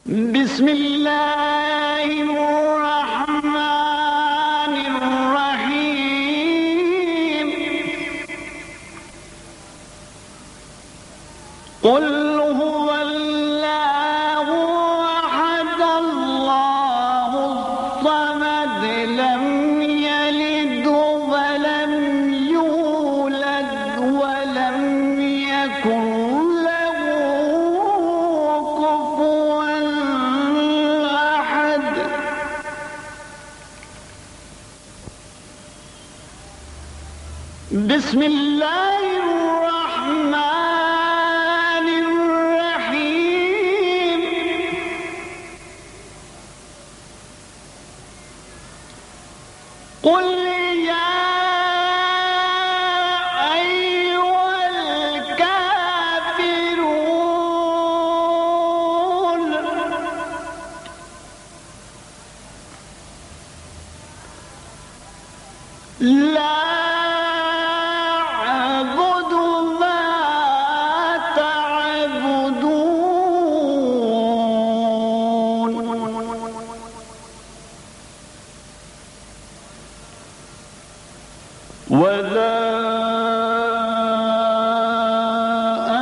بسم الله الرحمن الرحيم قل هو الله أحد الله الصمد لم يلد ولم يولد ولم يكن له كفوا أحد بسم الله الرحمن الرحيم قل يا أيها الكافرون لا أعبد ما تعبدون ولا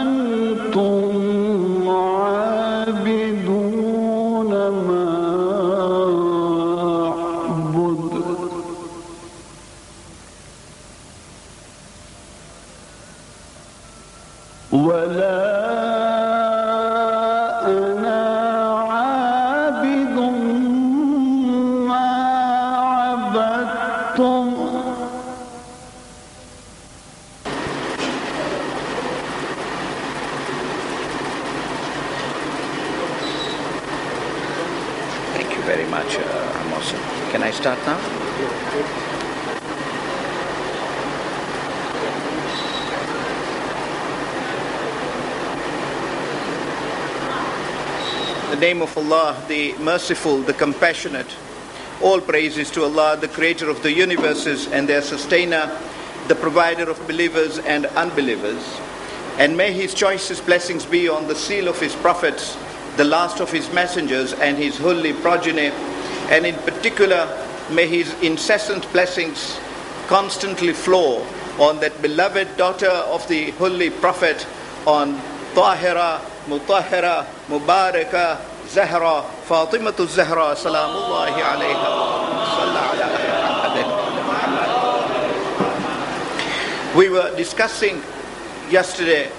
أنتم عابدون ما أعبد ولا أنا عابد ما عبدتم Thank you very much, Imam Hassan. Can I start now? In the name of Allah, the Merciful, the Compassionate. All praises to Allah, the Creator of the universes and their Sustainer, the Provider of believers and unbelievers. And may His choicest blessings be on the seal of His prophets, the last of His messengers and His holy progeny. And in particular, may His incessant blessings constantly flow on that beloved daughter of the holy prophet, on Tahira, Mutahira, Mubaraka, Zahra, Fatimatu Zahra, Salamullahi alayha, We were discussing yesterday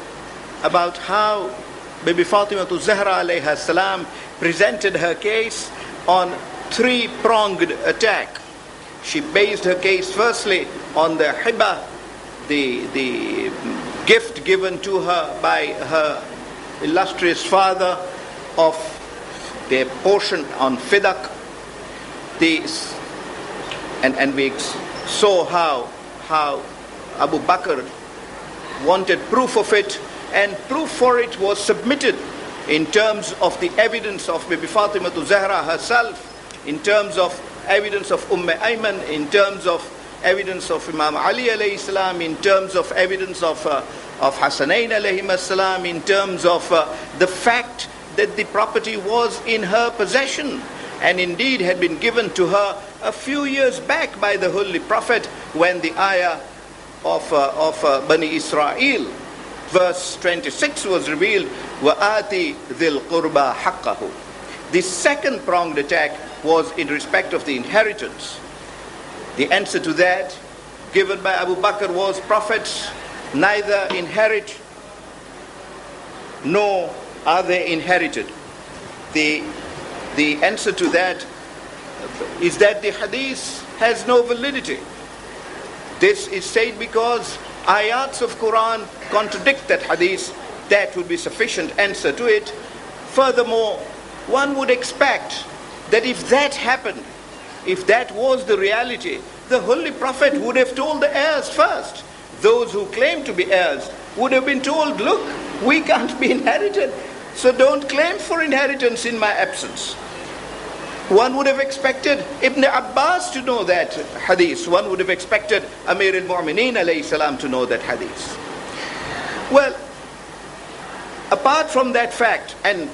about how Bibi Fatema Zahra alayha salam presented her case on three-pronged attack. She based her case firstly on the hibah, the gift given to her by her illustrious father of their portion on fidak. And we saw how Abu Bakr wanted proof of it, and proof for it was submitted in terms of the evidence of Bibi Fatema Zahra herself, in terms of evidence of Ayman, in terms of evidence of Imam Ali alayhi salam, in terms of evidence of Hassanain alayhi salam, in terms of the fact that the property was in her possession and indeed had been given to her a few years back by the Holy Prophet when the ayah of Bani Israel, verse 26 was revealed, وَآتِ ذِي الْقُرْبَى حَقَّهُ. The second pronged attack was in respect of the inheritance. The answer to that given by Abu Bakr was, prophets neither inherit nor are they inherited. The answer to that is that the hadith has no validity. This is said because ayats of Quran contradict that hadith. That would be sufficient answer to it. Furthermore, one would expect that if that happened, if that was the reality, the Holy Prophet would have told the heirs first. Those who claim to be heirs would have been told, look, we can't be inherited, so don't claim for inheritance in my absence. One would have expected Ibn Abbas to know that hadith. One would have expected Amir al-Mu'mineen alayhi salam to know that hadith. Well, apart from that fact, and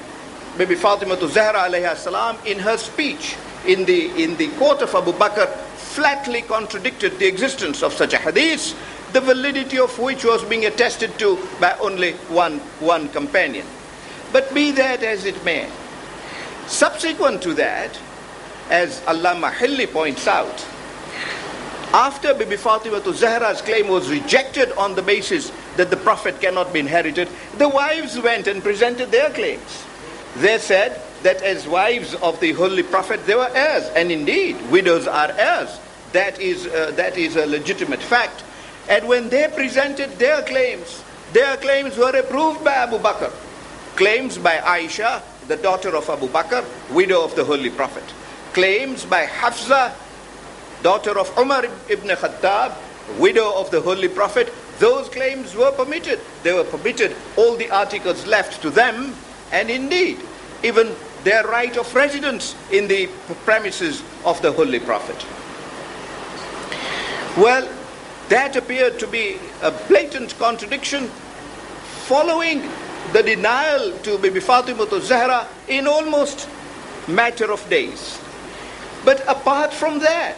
Bibi Fatema to Zahra alayha salam, in her speech in the court of Abu Bakr, flatly contradicted the existence of such a hadith, the validity of which was being attested to by only one companion. But be that as it may, subsequent to that, as Allama Hilli points out, after Bibi Fatima to Zahra's claim was rejected on the basis that the Prophet cannot be inherited, the wives went and presented their claims. They said that as wives of the Holy Prophet, they were heirs, and indeed, widows are heirs. That is a legitimate fact. And when they presented their claims were approved by Abu Bakr. Claims by Aisha, the daughter of Abu Bakr, widow of the Holy Prophet. Claims by Hafsa, daughter of Umar ibn Khattab, widow of the Holy Prophet. Those claims were permitted. They were permitted. All the articles left to them, and indeed, even their right of residence in the premises of the Holy Prophet. Well, that appeared to be a blatant contradiction following the denial to Bibi Fatima to Zahra in almost matter of days. But apart from that,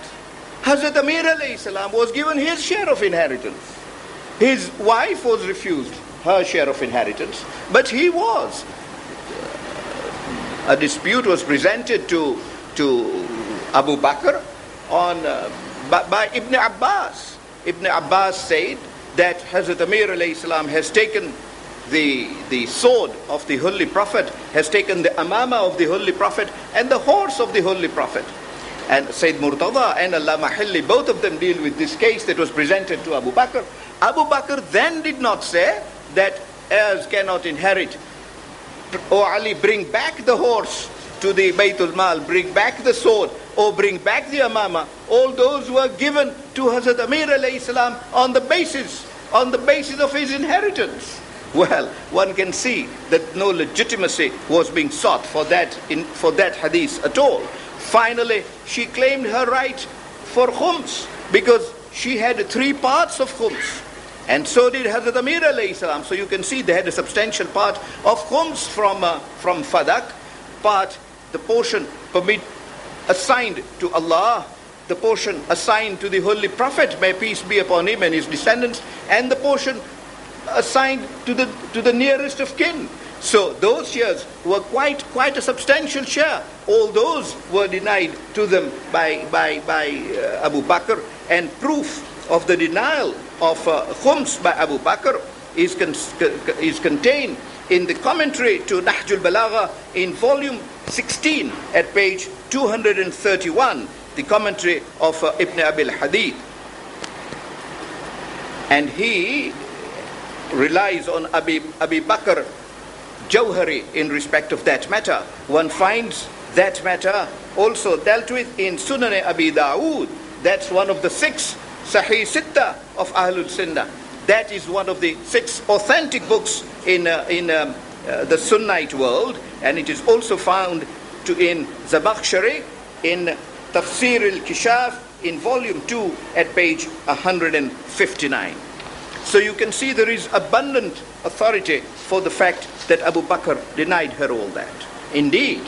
Hazrat Amir alayhi salam was given his share of inheritance. His wife was refused her share of inheritance, but he was. A dispute was presented to Abu Bakr by Ibn Abbas. Ibn Abbas said that Hazrat Amir alayhi salam has taken the sword of the Holy Prophet, has taken the amama of the Holy Prophet and the horse of the Holy Prophet. And Sayyid Murtaza and Allama Hilli, both of them deal with this case that was presented to Abu Bakr. Abu Bakr then did not say that heirs cannot inherit. O Ali, bring back the horse to the Baytul Mal, bring back the sword, or bring back the amama. All those were given to Hazrat Amir alayhi salam on the basis of his inheritance. Well, one can see that no legitimacy was being sought for that hadith at all. Finally, she claimed her right for khums because she had 3 parts of khums. And so did Hazrat Amir alayhi salam. So you can see they had a substantial part of khums from Fadak. Part, the portion assigned to Allah, the portion assigned to the Holy Prophet, may peace be upon him and his descendants, and the portion assigned to the nearest of kin. So those shares were quite a substantial share. All those were denied to them by Abu Bakr, and proof of the denial of khums by Abu Bakr is contained in the commentary to Nahjul Balagha in volume 16 at page 231, the commentary of Ibn Abil Hadith. And he relies on Abi Bakr Jawhari in respect of that matter. One finds that matter also dealt with in Sunan Abi Dawood. That's one of the 6 Sahih Sitta of Ahlul Sunnah. That is one of the 6 authentic books in the Sunnite world, and it is also found in Zabakhshari, in Tafsir al-Kishaf, in volume 2 at page 159. So you can see there is abundant authority for the fact that Abu Bakr denied her all that. Indeed,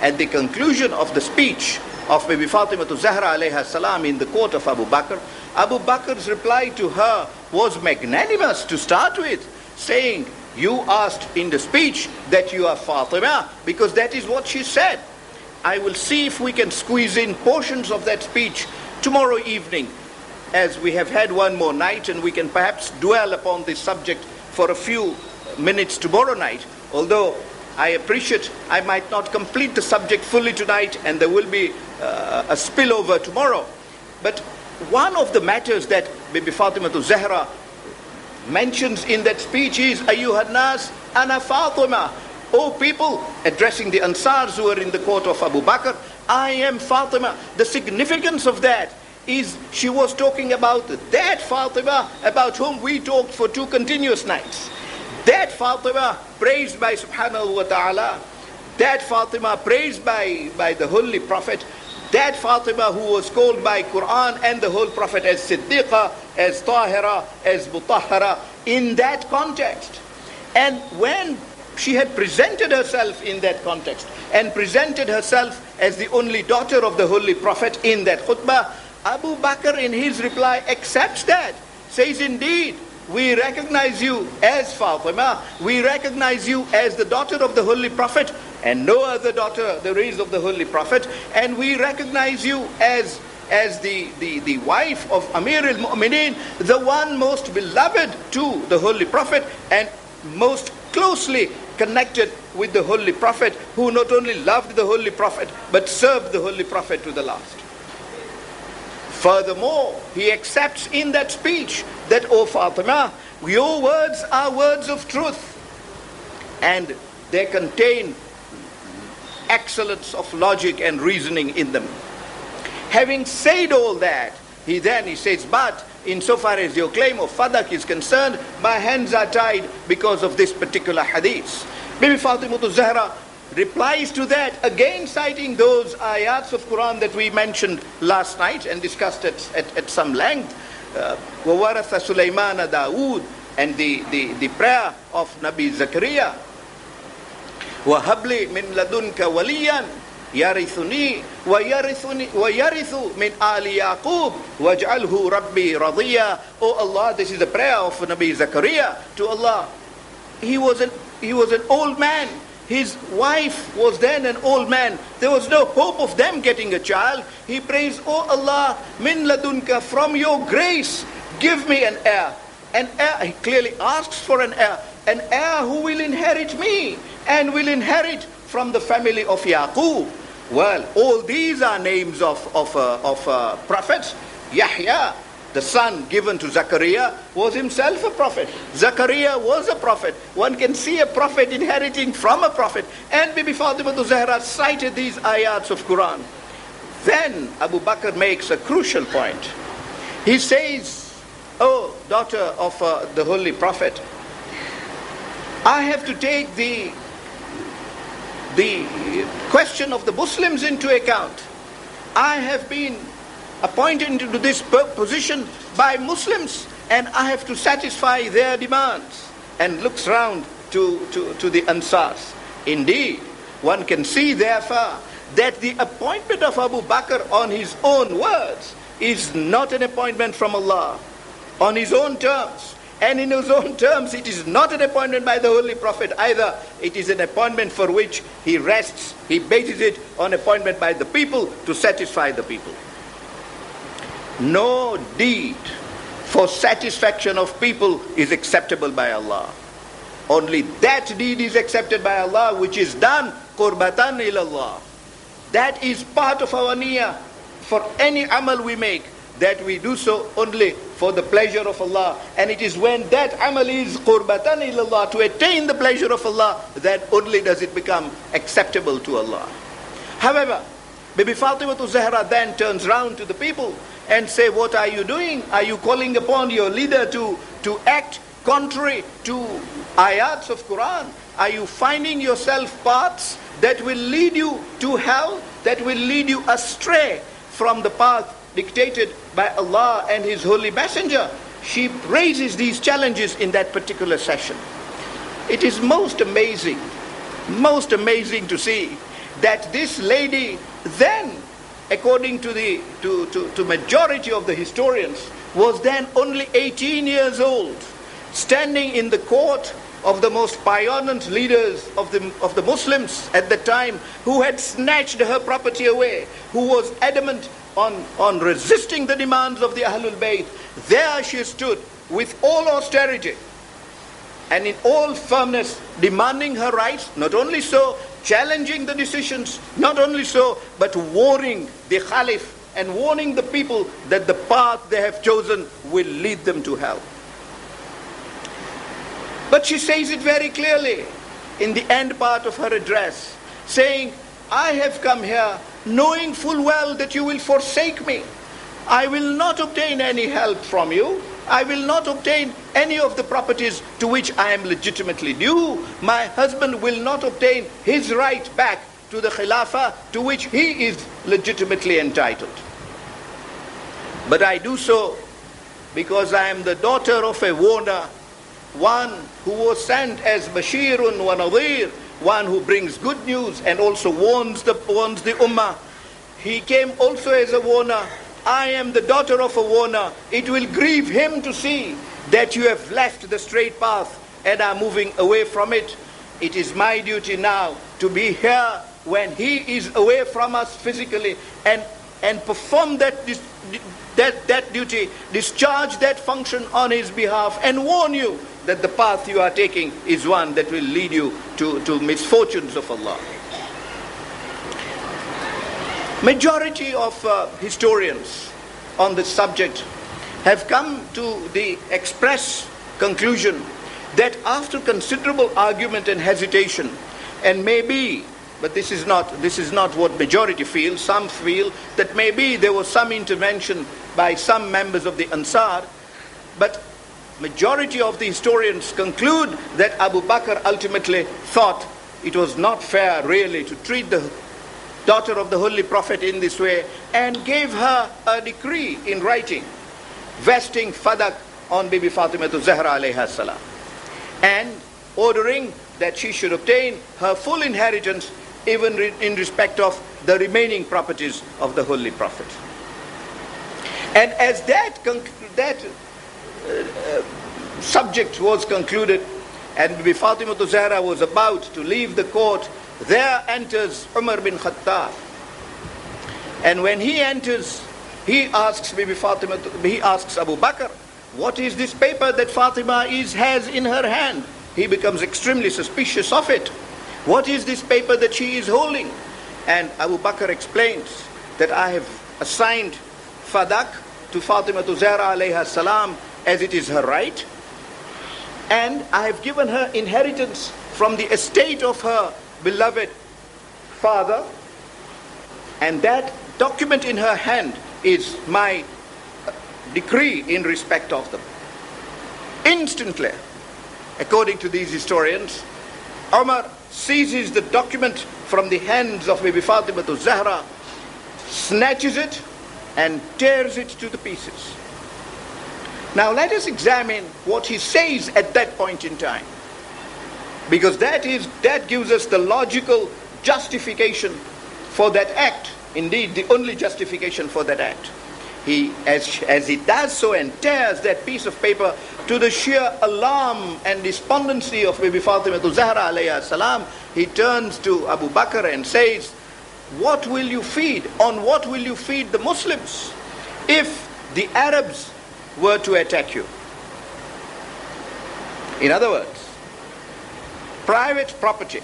at the conclusion of the speech of Bibi Fatima to Zahra alayha salam in the court of Abu Bakr, Abu Bakr's reply to her was magnanimous to start with, saying, "You asked in the speech that you are Fatima, because that is what she said. I will see if we can squeeze in portions of that speech tomorrow evening, as we have had one more night, and we can perhaps dwell upon this subject for a few minutes tomorrow night. Although I appreciate I might not complete the subject fully tonight, and there will be a spillover tomorrow. But one of the matters that Bibi Fatima to Zahra mentions in that speech is, Ayyuhan nas, ana Fatima. O people, addressing the Ansars who were in the court of Abu Bakr, I am Fatima. The significance of that is she was talking about that Fatima about whom we talked for 2 continuous nights. That Fatima praised by subhanahu wa ta'ala, that Fatima praised by the Holy Prophet, that Fatima who was called by Quran and the whole Prophet as Siddiqa, as Tahira, as Mutahhara, in that context. And when she had presented herself in that context and presented herself as the only daughter of the Holy Prophet in that khutbah, Abu Bakr in his reply accepts that, says, indeed, we recognize you as Fatima, we recognize you as the daughter of the Holy Prophet, and no other daughter there is of the Holy Prophet, and we recognize you as the wife of Amir al-Mu'mineen, the one most beloved to the Holy Prophet and most closely connected with the Holy Prophet, who not only loved the Holy Prophet but served the Holy Prophet to the last. Furthermore, he accepts in that speech that, O Fatima, your words are words of truth, and they contain excellence of logic and reasoning in them. Having said all that, he says, but insofar as your claim of fadak is concerned, my hands are tied because of this particular hadith. Bibi Fatema Zahra replies to that, again citing those ayats of Quran that we mentioned last night and discussed at some length. وَوَرَثَ سُلَيْمَانَ دَاوُودَ, and the prayer of Nabi Zakaria. وَهَبْلِ مِنْ لَدُنْكَ وَلِيًّا يَرِثُنِي وَيَرِثُ مِنْ آلِ يَعْقُوبَ وَاجْعَلْهُ رَبِّي رَضِيًّا. Oh Allah, this is the prayer of Nabi Zakaria to Allah. He was an old man. His wife was then an old man. There was no hope of them getting a child. He prays, Oh Allah, min ladunka, from your grace, give me an heir. An heir, he clearly asks for an heir who will inherit me and will inherit from the family of Yaqub. Well, all these are names of prophets. Yahya, the son given to Zakaria, was himself a prophet. Zakaria was a prophet. One can see a prophet inheriting from a prophet. And Bibi Fatema Zahra cited these ayats of Quran. Then Abu Bakr makes a crucial point. He says, oh, daughter of the Holy Prophet, I have to take the question of the Muslims into account. I have been appointed into this position by Muslims, and I have to satisfy their demands. And looks round to the Ansars. Indeed, one can see therefore that the appointment of Abu Bakr on his own words is not an appointment from Allah, on his own terms. And in his own terms, it is not an appointment by the Holy Prophet either. It is an appointment for which he rests. He bases it on appointment by the people to satisfy the people. No deed for satisfaction of people is acceptable by Allah. Only that deed is accepted by Allah which is done qurbatan ilallah. That is part of our niyyah for any amal we make, that we do so only for the pleasure of Allah. And it is when that amal is qurbatan ilallah, to attain the pleasure of Allah, that only does it become acceptable to Allah. However, Bibi Fatema Zahra then turns round to the people and say, what are you doing? Are you calling upon your leader to act contrary to ayats of Quran? Are you finding yourself paths that will lead you to hell, that will lead you astray from the path dictated by Allah and His Holy Messenger? She raises these challenges in that particular session. It is most amazing to see that this lady then, according to the majority of the historians, was then only 18 years old, standing in the court of the most pious leaders of the Muslims at the time, who had snatched her property away, who was adamant on resisting the demands of the Ahlul Bayt. There she stood with all austerity and in all firmness, demanding her rights. Not only so, challenging the decisions, not only so, but warning the Khalif and warning the people that the path they have chosen will lead them to hell. But she says it very clearly in the end part of her address, saying, I have come here knowing full well that you will forsake me. I will not obtain any help from you. I will not obtain any of the properties to which I am legitimately due. My husband will not obtain his right back to the Khilafah to which he is legitimately entitled. But I do so because I am the daughter of a warner one who was sent as Bashirun wa Nadhir, one who brings good news and also warns the ummah. He came also as a warner. I am the daughter of a warner. It will grieve him to see that you have left the straight path and are moving away from it. It is my duty now to be here when he is away from us physically and perform that duty, discharge that function on his behalf, and warn you that the path you are taking is one that will lead you to misfortunes of Allah. Majority of historians on this subject have come to the express conclusion that after considerable argument and hesitation, and maybe, but this is not what majority feel, some feel that maybe there was some intervention by some members of the Ansar, but majority of the historians conclude that Abu Bakr ultimately thought it was not fair really to treat the daughter of the Holy Prophet in this way, and gave her a decree in writing vesting fadak on Bibi Fatema to Zahra alayha salam, and ordering that she should obtain her full inheritance even in respect of the remaining properties of the Holy Prophet. And as that subject was concluded and Bibi Fatema to Zahra was about to leave the court, there enters Umar bin Khattab. And when he enters, he asks Bibi Fatema, he asks Abu Bakr, what is this paper that Fatima has in her hand? He becomes extremely suspicious of it. What is this paper that she is holding? And Abu Bakr explains that I have assigned fadak to Fatima to Zahra alayha salam as it is her right, and I have given her inheritance from the estate of her beloved father, and that document in her hand is my decree in respect of them. Instantly, according to these historians, Umar seizes the document from the hands of Bibi Fatima to Zahra, snatches it and tears it to the pieces. Now let us examine what he says at that point in time, because that gives us the logical justification for that act, indeed the only justification for that act. He, as he does so and tears that piece of paper, to the sheer alarm and despondency of Bibi Fatima to Zahra alayha salam, he turns to Abu Bakr and says, what will you feed? On what will you feed the Muslims if the Arabs were to attack you? In other words, private property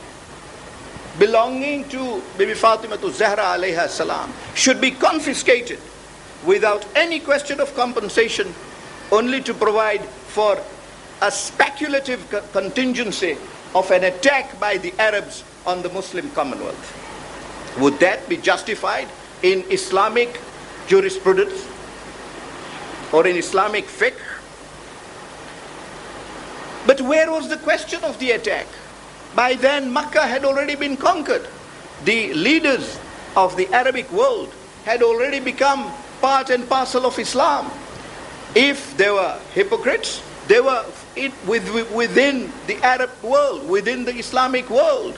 belonging to Bibi Fatima to Zahra alayha salam should be confiscated without any question of compensation, only to provide for a speculative contingency of an attack by the Arabs on the Muslim Commonwealth. Would that be justified in Islamic jurisprudence or in Islamic fiqh? But where was the question of the attack? By then Makkah had already been conquered. The leaders of the Arabic world had already become part and parcel of Islam. If there were hypocrites, they were within the Arab world, within the Islamic world.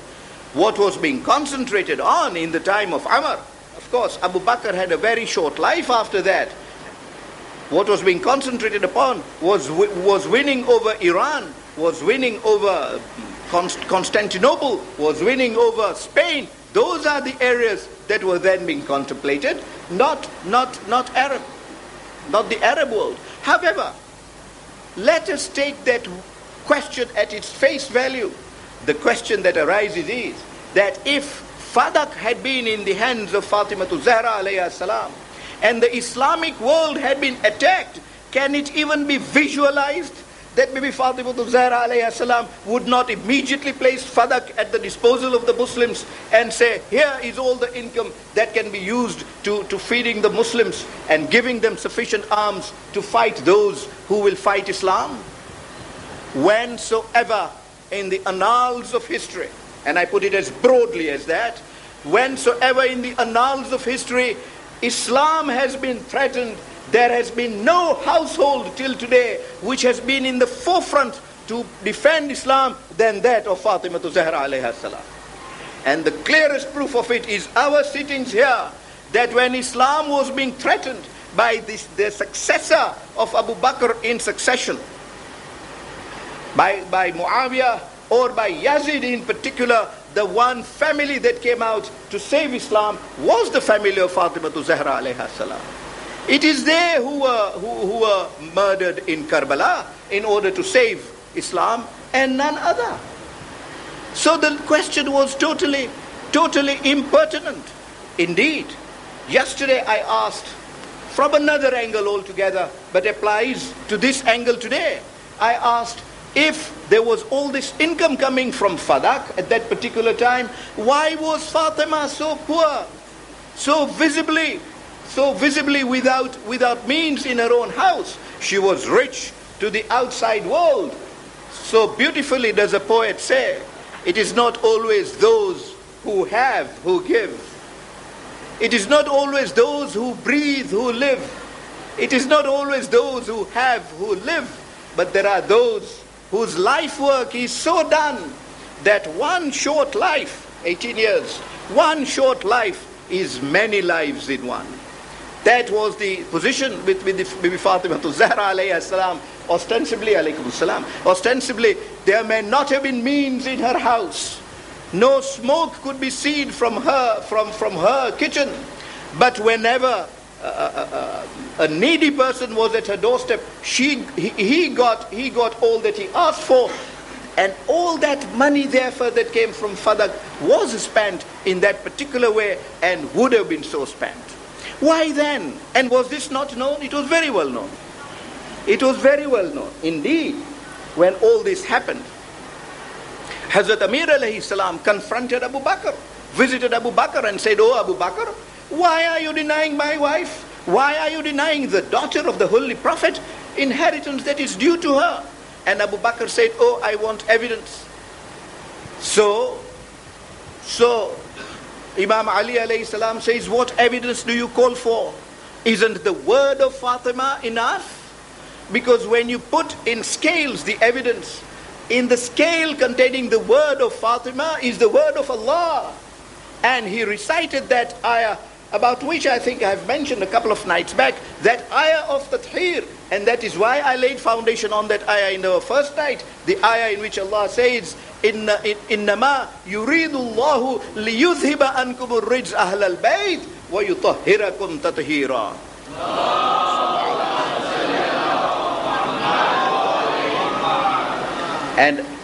What was being concentrated on in the time of Umar, of course Abu Bakr had a very short life after that. What was being concentrated upon was winning over Iran, was winning over Constantinople, was winning over Spain. Those are the areas that were then being contemplated, not Arab, not the Arab world. However, let us take that question at its face value. The question that arises is that if fadak had been in the hands of Fatima to Zahra alayha salam and the Islamic world had been attacked, can it even be visualized that Bibi Fatima to Zahra alayha salam would not immediately place fadak at the disposal of the Muslims and say, here is all the income that can be used to feeding the Muslims and giving them sufficient arms to fight those who will fight Islam? Whensoever in the annals of history, and I put it as broadly as that, whensoever in the annals of history Islam has been threatened, there has been no household till today which has been in the forefront to defend Islam than that of Fatima Zahra alayha salam. And the clearest proof of it is our sittings here, that when Islam was being threatened by the successor of Abu Bakr in succession, by Muawiyah or by Yazid in particular, the one family that came out to save Islam was the family of Fatima Zahra alayha salam. It is they who were murdered in Karbala in order to save Islam, and none other. So the question was totally impertinent. Indeed, yesterday I asked from another angle altogether, but applies to this angle today. I asked, if there was all this income coming from Fadak at that particular time, why was Fatima so poor, so visibly without means in her own house? She was rich to the outside world. So beautifully does a poet say, it is not always those who have who give. It is not always those who breathe who live. It is not always those who have who live, but there are those whose life work is so done that one short life, 18 years, one short life is many lives in one. That was the position with the Bibi Fatema Zahra alayhi salam, ostensibly, alaykum salam, ostensibly there may not have been means in her house. No smoke could be seen from her kitchen. But whenever a needy person was at her doorstep, he got all that he asked for, and all that money therefore that came from Fadak was spent in that particular way and would have been so spent. Why then? And was this not known? It was very well known. It was very well known. Indeed, when all this happened, Hazrat Amir alayhi salam confronted Abu Bakr, visited Abu Bakr and said, "Oh Abu Bakr, why are you denying my wife? Why are you denying the daughter of the Holy Prophet inheritance that is due to her?" And Abu Bakr said, "Oh, I want evidence." So Imam Ali alayhi salam says, "What evidence do you call for? Isn't the word of Fatima enough?" Because when you put in scales the evidence, in the scale containing the word of Fatima is the word of Allah. And he recited that ayah, about which I think I have mentioned a couple of nights back, that ayah of Tathir. And that is why I laid foundation on that ayah in the first night, the ayah in which Allah says, "Innama yuridu Allahu liyudhiba ankum ar-rijz ahlal bayt wa yutahhirakum tathira."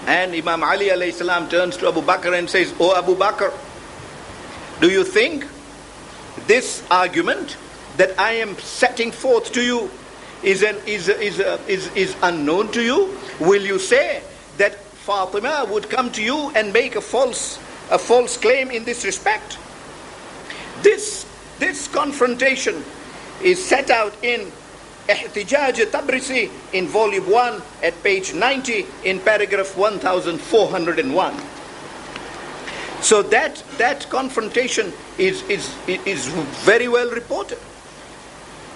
And Imam Ali alayhi salam turns to Abu Bakr and says, "Oh Abu Bakr, do you think this argument that I am setting forth to you is unknown to you? Will you say that Fatima would come to you and make a false claim in this respect?" This confrontation is set out in Ihtijaj Tabrisi in volume 1 at page 90 in paragraph 1401. So that confrontation is very well reported.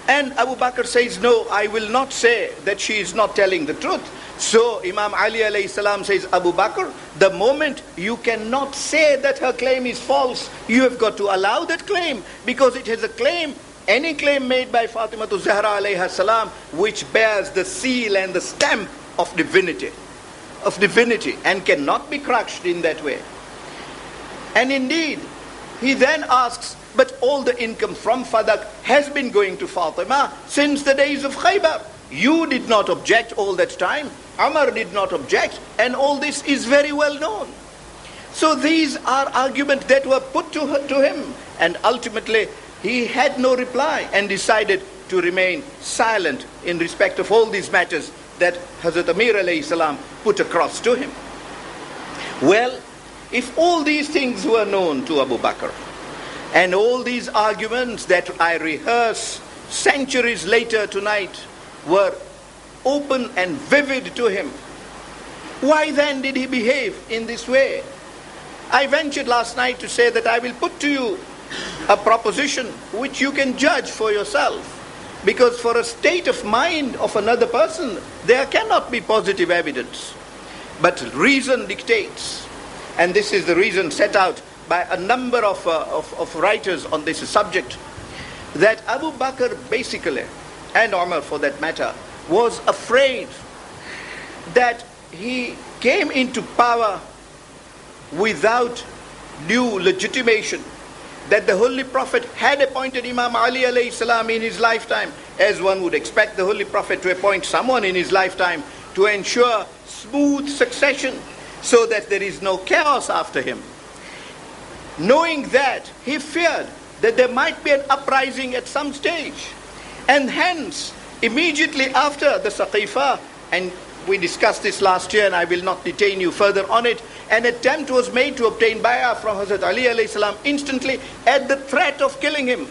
And Abu Bakr says, "No, I will not say that she is not telling the truth." So Imam Ali alayhi salam says, "Abu Bakr, the moment you cannot say that her claim is false, you have got to allow that claim, because it is a claim, any claim made by Fatima Zahra alayha salam, which bears the seal and the stamp of divinity, and cannot be crushed in that way." And indeed, he then asks, "But all the income from Fadak has been going to Fatima since the days of Khaybar. You did not object all that time. Umar did not object, and all this is very well known." So these are arguments that were put to him, and ultimately he had no reply and decided to remain silent in respect of all these matters that Hazrat Amir alayhi salam put across to him. Well, if all these things were known to Abu Bakr, and all these arguments that I rehearse centuries later tonight were open and vivid to him, why then did he behave in this way? I ventured last night to say that I will put to you a proposition which you can judge for yourself, because for a state of mind of another person there cannot be positive evidence. But reason dictates, and this is the reason set out by a number of writers on this subject, that Abu Bakr basically, and Umar for that matter, was afraid that he came into power without due legitimation, that the Holy Prophet had appointed Imam Ali alayhi salam in his lifetime, as one would expect the Holy Prophet to appoint someone in his lifetime to ensure smooth succession so that there is no chaos after him. Knowing that, he feared that there might be an uprising at some stage, and hence immediately after the Saqifa, and we discussed this last year and I will not detain you further on it, an attempt was made to obtain bay'ah from Hazrat Ali alayhi salam instantly at the threat of killing him.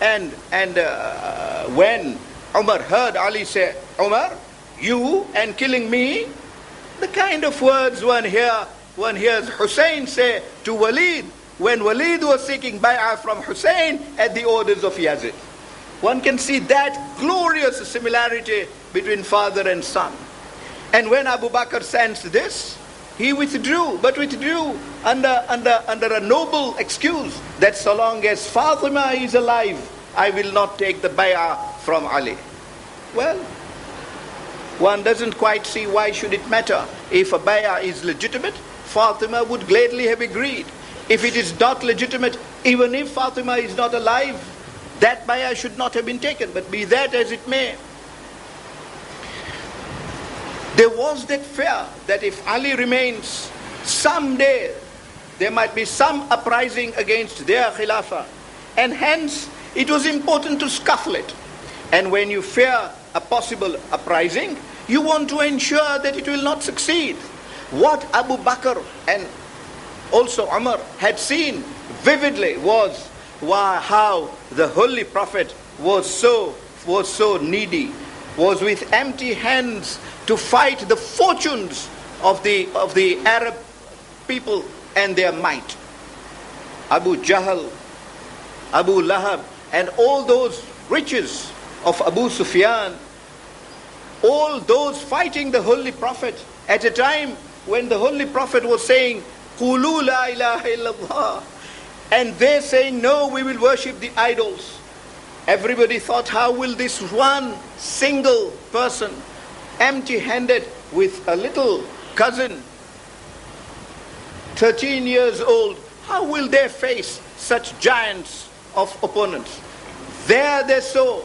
And when Umar heard Ali say, Umar, you and killing me, the kind of words one hears Hussein say to Walid, when Walid was seeking bay'ah from Hussein at the orders of Yazid. One can see that glorious similarity between father and son. And when Abu Bakr sensed this, he withdrew, but withdrew under a noble excuse that so long as Fatima is alive, I will not take the bay'ah from Ali. Well, one doesn't quite see why should it matter. If a bay'ah is legitimate, Fatima would gladly have agreed. If it is not legitimate, even if Fatima is not alive, that bay'ah should not have been taken. But be that as it may, there was that fear that if Ali remains, someday there might be some uprising against their khilafah, and hence it was important to scuffle it. And when you fear a possible uprising, you want to ensure that it will not succeed. What Abu Bakr and also Umar had seen vividly was how the Holy Prophet was so needy, was with empty hands to fight the fortunes of the Arab people and their might. Abu Jahl, Abu Lahab, and all those riches of Abu Sufyan, all those fighting the Holy Prophet at a time when the Holy Prophet was saying, Qulu la ilaha illallah, and they saying, no, we will worship the idols. Everybody thought, how will this one single person, empty-handed with a little cousin, 13 years old, how will they face such giants of opponents? There they saw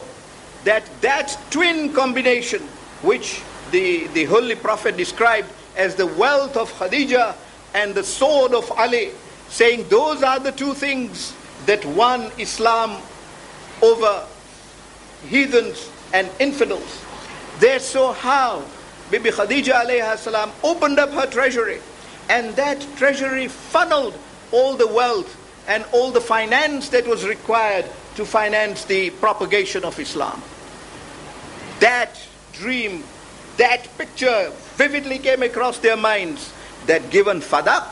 that twin combination, which the Holy Prophet described as the wealth of Khadija and the sword of Ali, saying those are the two things that won Islam over heathens and infidels. They saw how Bibi Khadija alayha salam opened up her treasury, and that treasury funneled all the wealth and all the finance that was required to finance the propagation of Islam. That dream, that picture vividly came across their minds, that given Fadak,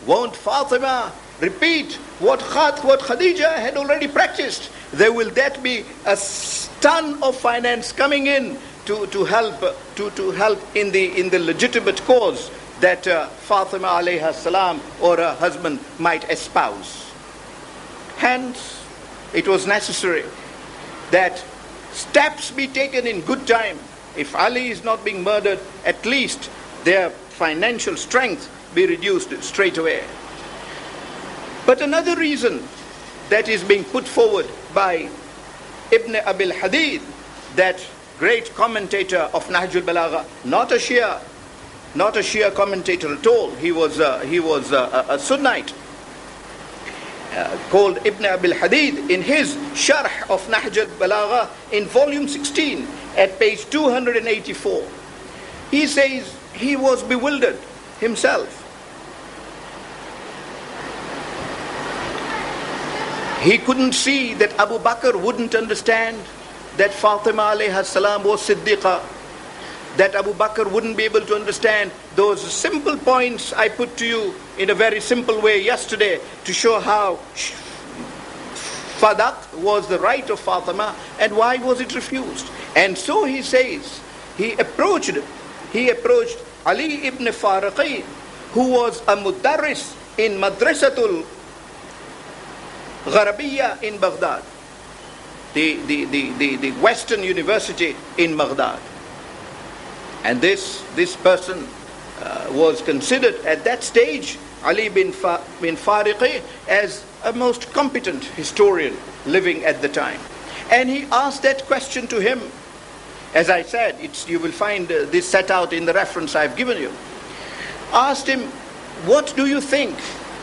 won't Fatima repeat what Khadija had already practiced? There will that be a ton of finance coming in to help in the legitimate cause that Fatima alayha salam or her husband might espouse. Hence, it was necessary that steps be taken in good time. If Ali is not being murdered, at least their financial strength be reduced straight away. But another reason that is being put forward by Ibn Abil Hadid, that great commentator of Nahjul Balagha, not a Shia commentator at all. He was a Sunnite called Ibn Abil Hadid. In his Sharh of Nahjul Balagha in volume 16 at page 284, he says he was bewildered himself. He couldn't see that Abu Bakr wouldn't understand that Fatima alayha salam was Siddiqa, that Abu Bakr wouldn't be able to understand those simple points I put to you in a very simple way yesterday to show how Fadak was the right of Fatima and why was it refused. And so he says, he approached Ali ibn Fariqi, who was a mudarris in Madrasatul Gharabiya in Baghdad, the Western University in Baghdad. And this person was considered at that stage, Ali bin Fariqi, as a most competent historian living at the time. And he asked that question to him. As I said, you will find this set out in the reference I've given you. Asked him, what do you think?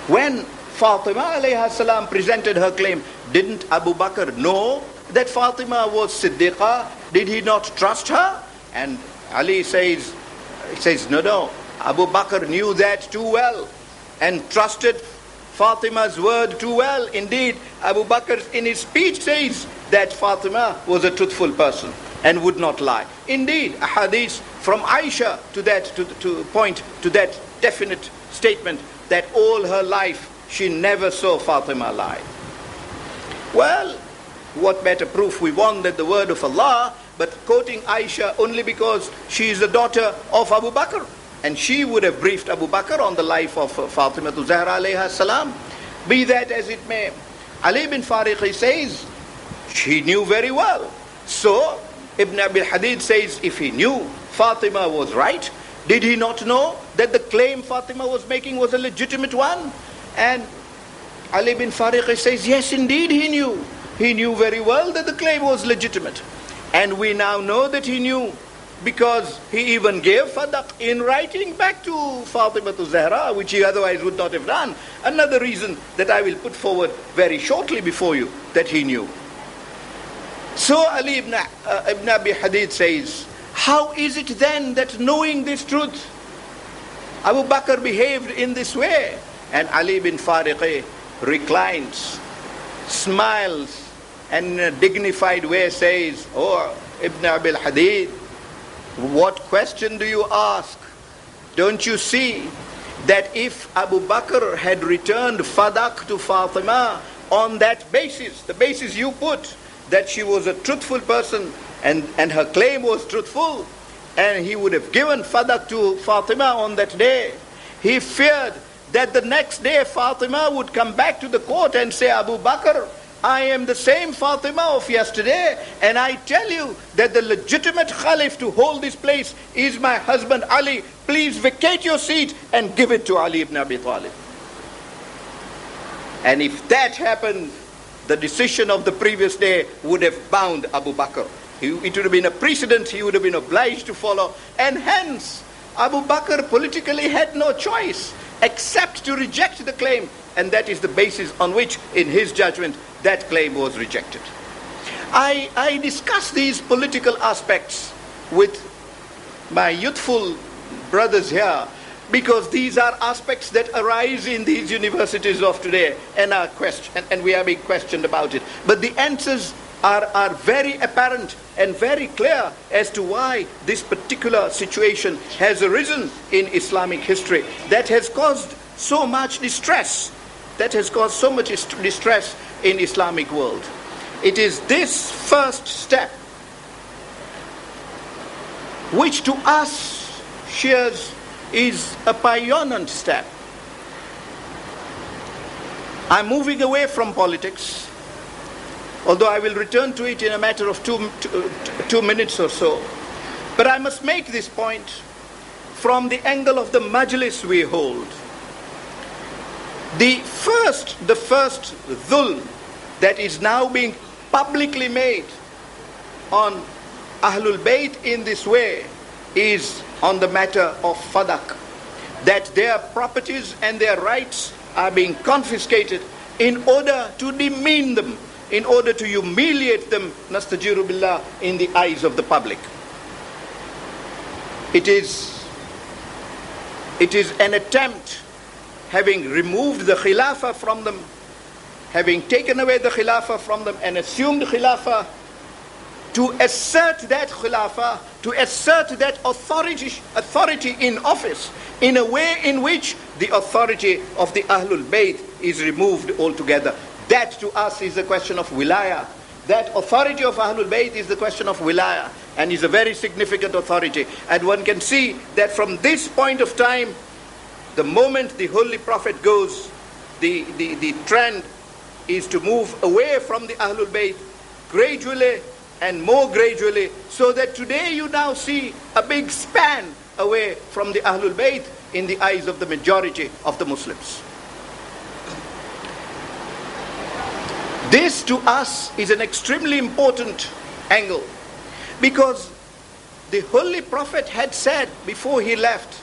When Fatima alayha salam presented her claim, didn't Abu Bakr know that Fatima was Siddiqa? Did he not trust her? And Ali says, no, Abu Bakr knew that too well and trusted Fatima's word too well. Indeed, Abu Bakr in his speech says that Fatima was a truthful person and would not lie. Indeed, a hadith from Aisha to point to that definite statement that all her life she never saw Fatima lie. Well, what better proof we want than the word of Allah, but quoting Aisha only because she is the daughter of Abu Bakr. And she would have briefed Abu Bakr on the life of Fatima Zahra alayha salam. Be that as it may, Ali bin Fariqi says, she knew very well. So, Ibn Abi Hadid says, if he knew Fatima was right, did he not know that the claim Fatima was making was a legitimate one? And Ali bin Fariqi says, yes, indeed he knew. He knew very well that the claim was legitimate. And we now know that he knew because he even gave Fadak in writing back to Fatima Zahra, which he otherwise would not have done. Another reason that I will put forward very shortly before you, that he knew. So Ali ibn Abi Hadid says, how is it then that knowing this truth, Abu Bakr behaved in this way? And Ali bin Fariqi reclines, smiles, and in a dignified way says, oh, Ibn Abi Hadid, what question do you ask? Don't you see that if Abu Bakr had returned Fadak to Fatima on that basis, the basis you put, that she was a truthful person and her claim was truthful, and he would have given Fadak to Fatima on that day, he feared that the next day Fatima would come back to the court and say, Abu Bakr, I am the same Fatima of yesterday, and I tell you that the legitimate Khalif to hold this place is my husband Ali. Please vacate your seat and give it to Ali ibn Abi Talib. And if that happened, the decision of the previous day would have bound Abu Bakr. It would have been a precedent he would have been obliged to follow. And hence, Abu Bakr politically had no choice except to reject the claim. And that is the basis on which, in his judgment, that claim was rejected. I discuss these political aspects with my youthful brothers here because these are aspects that arise in these universities of today and we are being questioned about it. But the answers are very apparent and very clear as to why this particular situation has arisen in Islamic history that has caused so much distress, in Islamic world. It is this first step which to us Shias is a pioneer step. I'm moving away from politics, although I will return to it in a matter of two minutes or so. But I must make this point from the angle of the majlis we hold. The first dhulm that is now being publicly made on Ahlul Bayt in this way is on the matter of Fadak, that their properties and their rights are being confiscated in order to demean them, in order to humiliate them, nastajiru billah, in the eyes of the public. It is an attempt, having removed the Khilafah from them, having taken away the Khilafah from them and assumed Khilafah, to assert that Khilafah, to assert that authority in office, in a way in which the authority of the Ahlul Bayt is removed altogether. That to us is the question of wilayah. That authority of Ahlul Bayt is the question of wilayah. and is a very significant authority. And one can see that from this point of time, the moment the Holy Prophet goes, the trend is to move away from the Ahlul Bayt gradually and more gradually, so that today you now see a big span away from the Ahlul Bayt in the eyes of the majority of the Muslims. This to us is an extremely important angle, because the Holy Prophet had said before he left,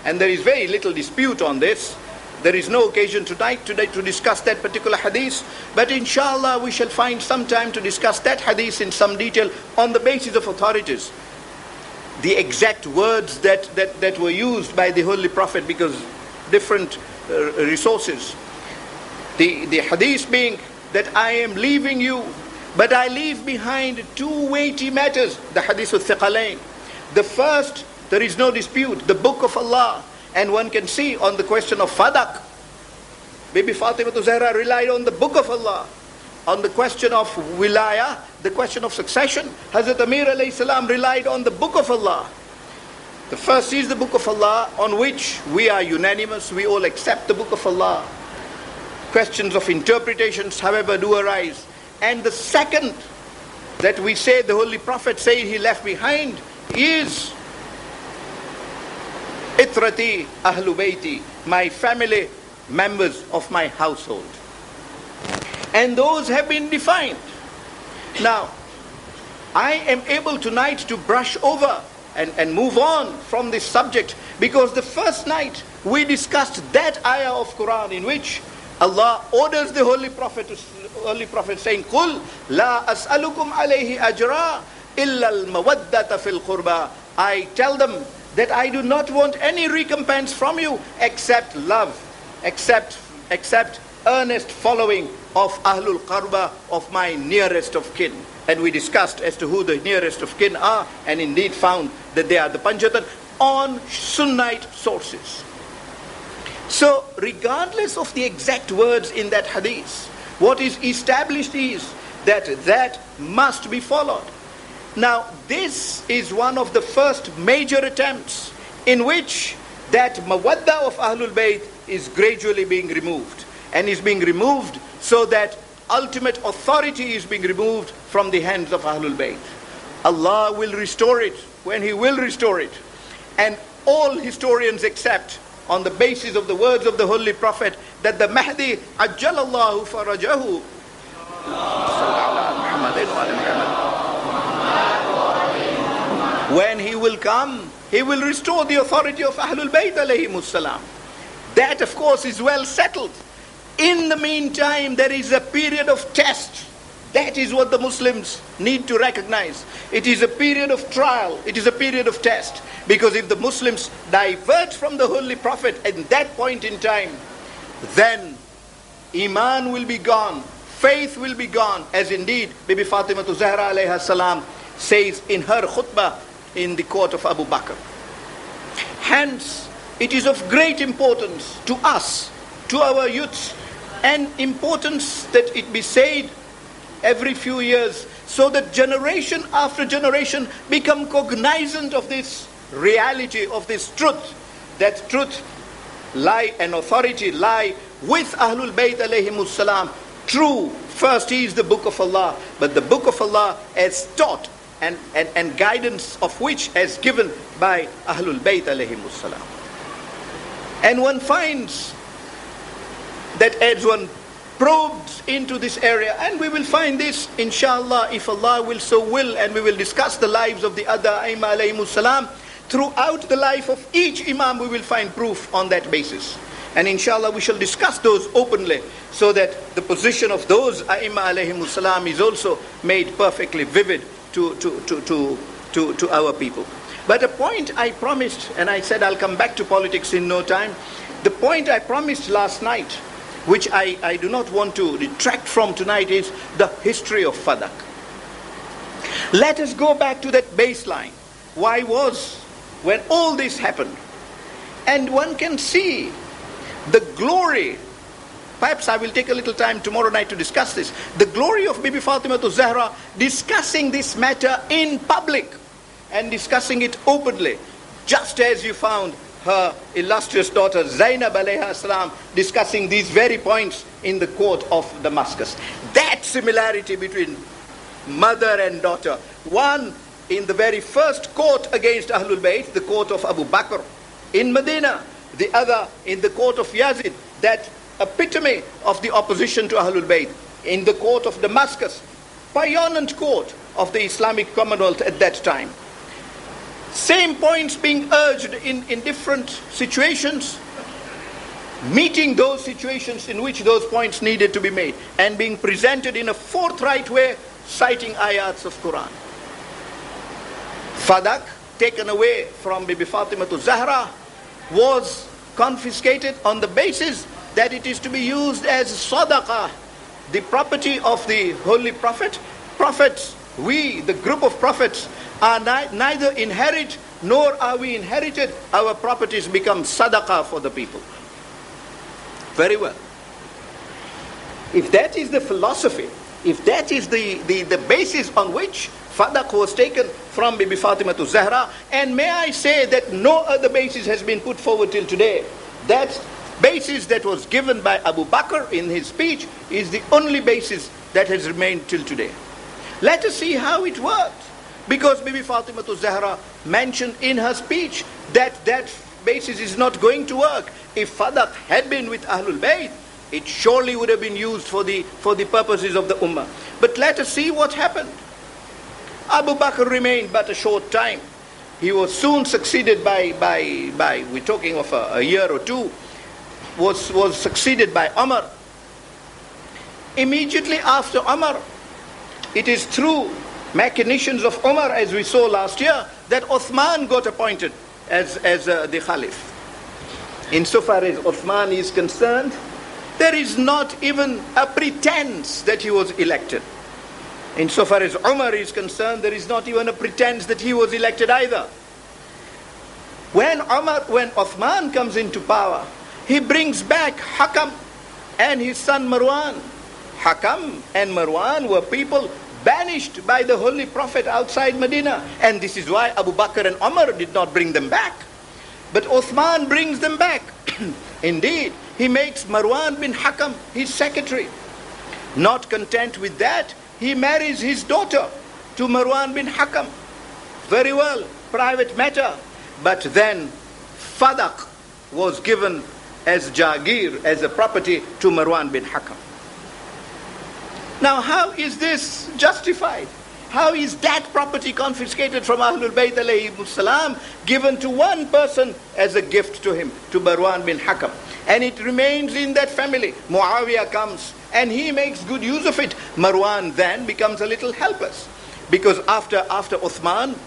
and there is very little dispute on this, there is no occasion today to discuss that particular hadith, but inshallah we shall find some time to discuss that hadith in some detail on the basis of authorities. The exact words that were used by the Holy Prophet, because different resources. The hadith being that I am leaving you, but I leave behind two weighty matters, the hadith of Thiqalain. The first, there is no dispute, the book of Allah. And one can see on the question of Fadak, Bibi Fatema to Zahra relied on the book of Allah. On the question of Wilayah, the question of succession, Hazrat Amir alayhi salam relied on the book of Allah. The first is the book of Allah, on which we are unanimous, we all accept the book of Allah. Questions of interpretations, however, do arise. And the second that we say the Holy Prophet said he left behind is Itrati Ahlu Bayti, my family members of my household. And those have been defined. Now, I am able tonight to brush over and move on from this subject, because the first night we discussed that ayah of Quran in which Allah orders the Holy Prophet saying, "Qul la as'alukum alayhi ajra illa al-mawaddata fil qurba." I tell them that I do not want any recompense from you except love, except earnest following of Ahlul Qarba, of my nearest of kin. And we discussed as to who the nearest of kin are, and indeed found that they are the Panjatan on Sunnite sources. So regardless of the exact words in that hadith, what is established is that that must be followed. Now this is one of the first major attempts in which that mawadda of Ahlul Bayt is gradually being removed, and is being removed so that ultimate authority is being removed from the hands of Ahlul Bayt. Allah will restore it when He will restore it. And all historians accept, on the basis of the words of the Holy Prophet, that the Mahdi ajjalallahu farajahu, when he will come, he will restore the authority of Ahlul Bayt alayhimus salam. That of course is well settled. In the meantime, there is a period of test. That is what the Muslims need to recognize. It is a period of trial. It is a period of test. Because if the Muslims divert from the Holy Prophet at that point in time, then Iman will be gone, faith will be gone, as indeed Bibi Fatema to Zahra alayha salam says in her khutbah in the court of Abu Bakr. Hence, it is of great importance to us, to our youths, and importance that it be said every few years, so that generation after generation become cognizant of this reality, of this truth, that truth lie and authority lie with Ahlul Bayt alayhimus salam. True, first is the book of Allah, but the book of Allah as taught and guidance of which as given by Ahlul Bayt alayhimus salam. And one finds that as one probes into this area, and we will find this inshallah, if Allah will so will, and we will discuss the lives of the other Aimma alayhimus salam. Throughout the life of each Imam we will find proof on that basis, and inshallah we shall discuss those openly, so that the position of those Aimma alayhimus salam is also made perfectly vivid to our people. But a point I promised, and I said I'll come back to politics in no time, the point I promised last night, which I do not want to detract from tonight, is the history of Fadak. Let us go back to that baseline. Why was, when all this happened, and one can see the glory, perhaps I will take a little time tomorrow night to discuss this. The glory of Bibi Fatema to Zahra, discussing this matter in public and discussing it openly, just as you found her illustrious daughter Zainab alayha salam discussing these very points in the court of Damascus. That similarity between mother and daughter, one in the very first court against Ahlul Bayt, the court of Abu Bakr in Medina, the other in the court of Yazid, that epitome of the opposition to Ahlul Bayt, in the court of Damascus, pioneer court of the Islamic Commonwealth at that time. Same points being urged in different situations, meeting those situations in which those points needed to be made, and being presented in a forthright way, citing ayats of Quran. Fadak, taken away from Bibi Fatima to Zahra, was confiscated on the basis that it is to be used as sadaqah, the property of the Holy Prophet. Prophets, we, the group of prophets, are neither inherit nor are we inherited. Our properties become sadaqah for the people. Very well. If that is the philosophy, if that is the basis on which Fadak was taken from Bibi Fatima to Zahra, and may I say that no other basis has been put forward till today, that basis that was given by Abu Bakr in his speech is the only basis that has remained till today. Let us see how it worked. Because Bibi Fatima to Zahra mentioned in her speech that that basis is not going to work. If Fadak had been with Ahlul Bayt, it surely would have been used for the purposes of the Ummah. But let us see what happened. Abu Bakr remained but a short time. He was soon succeeded by we're talking of a year or two, was succeeded by Umar. Immediately after Umar, it is through machinations of Umar, as we saw last year, that Uthman got appointed as the Khalif. Insofar as Uthman is concerned, there is not even a pretense that he was elected. Insofar as Umar is concerned, there is not even a pretense that he was elected either. When Uthman comes into power, he brings back Hakam and his son Marwan. Hakam and Marwan were people banished by the Holy Prophet outside Medina. And this is why Abu Bakr and Umar did not bring them back. But Uthman brings them back. Indeed, he makes Marwan bin Hakam his secretary. Not content with that, he marries his daughter to Marwan bin Hakam. Very well, private matter. But then Fadak was given as Jagir, as a property to Marwan bin Hakam. Now, how is this justified? How is that property confiscated from Ahlul Bayt alayhi salam, given to one person as a gift to him, to Marwan bin Hakam? And it remains in that family. Muawiyah comes and he makes good use of it. Marwan then becomes a little helpless. Because after Uthman,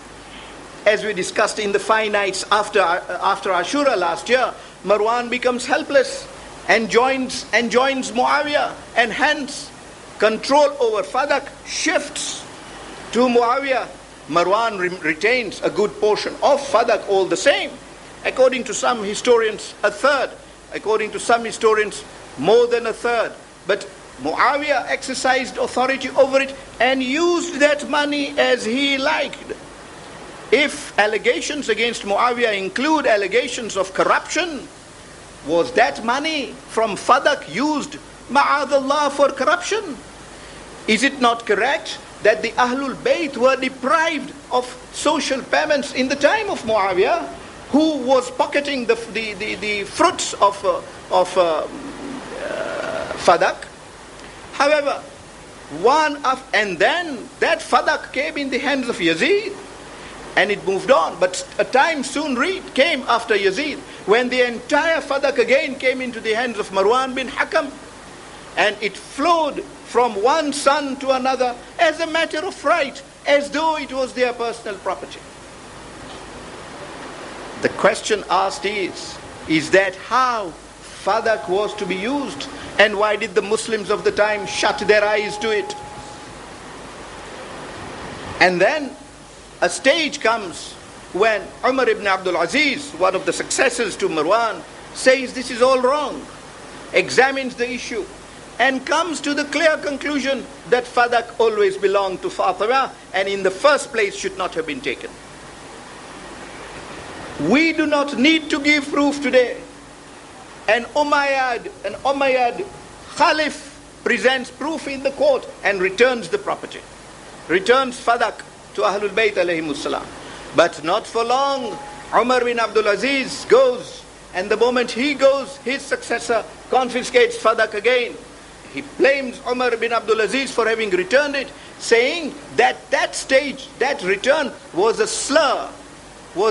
as we discussed in the 5 nights after Ashura last year, Marwan becomes helpless and joins Muawiyah, and hence control over Fadak shifts to Muawiyah. Marwan retains a good portion of Fadak all the same. According to some historians, a third. According to some historians, more than a third. But Muawiyah exercised authority over it and used that money as he liked. If allegations against Muawiyah include allegations of corruption, was that money from Fadak used, ma'adallah, for corruption? Is it not correct that the Ahlul Bayt were deprived of social payments in the time of Muawiyah, who was pocketing the fruits of Fadak? However, and then that Fadak came in the hands of Yazid, and it moved on. But a time soon came after Yazid, when the entire Fadak again came into the hands of Marwan bin Hakam, and it flowed from one son to another as a matter of right, as though it was their personal property. The question asked is that how Fadak was to be used, and why did the Muslims of the time shut their eyes to it? And then a stage comes when Umar ibn Abdul Aziz, one of the successors to Marwan, says this is all wrong. examines the issue, and comes to the clear conclusion that Fadak always belonged to Fatima and in the first place should not have been taken. We do not need to give proof today. An Umayyad Khalif presents proof in the court and returns the property. Returns Fadak to Ahlul Bayt alayhimus salam. But not for long. Umar bin Abdul Aziz goes, and the moment he goes, his successor confiscates Fadak again. He blames Umar bin Abdul Aziz for having returned it, saying that that stage, that return was a slur to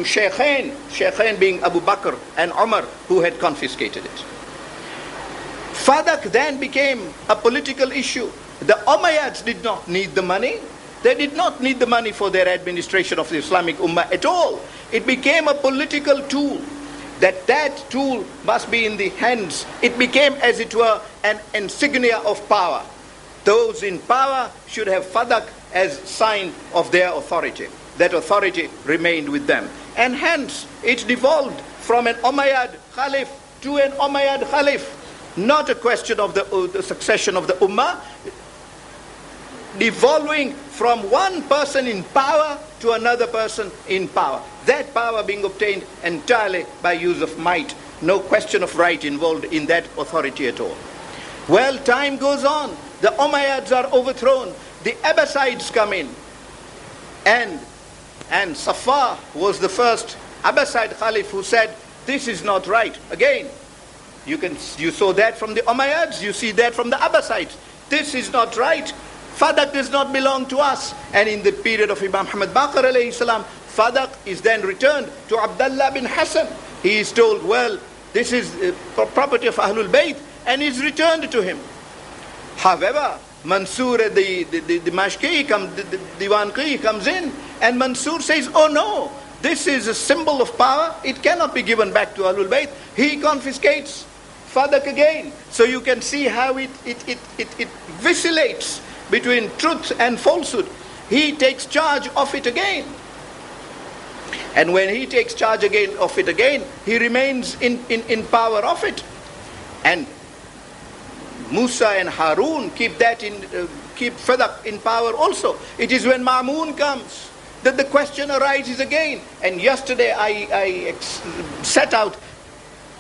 Shaykhain being Abu Bakr and Umar, who had confiscated it. Fadak then became a political issue. The Umayyads did not need the money. They did not need the money for their administration of the Islamic Ummah at all. It became a political tool. That tool must be in the hands. It became, as it were, an insignia of power. Those in power should have Fadak as sign of their authority. That authority remained with them. And hence, it devolved from an Umayyad Khalif to an Umayyad Khalif. Not a question of the succession of the Ummah, devolving from one person in power to another person in power. That power being obtained entirely by use of might. No question of right involved in that authority at all. Well, time goes on. The Umayyads are overthrown. The Abbasides come in. And Safar was the first Abbasid Khalif who said, this is not right. Again, you saw that from the Umayyads, you see that from the Abbasides. This is not right. Fadak does not belong to us. And in the period of Imam Muhammad Baqir alayhi salam, Fadak is then returned to Abdullah bin Hassan. He is told, well, this is property of Ahlul Bayt, and is returned to him. However, Mansur, the Mashki, the Diwan-Qi comes in, and Mansur says, oh no, this is a symbol of power. It cannot be given back to Ahlul Bayt. He confiscates Fadak again. So you can see how it vacillates between truth and falsehood. He takes charge of it again. And when he takes charge of it again, he remains in power of it. And Musa and Harun keep Fadak in power also. It is when Ma'mun comes that the question arises again. And yesterday I set out,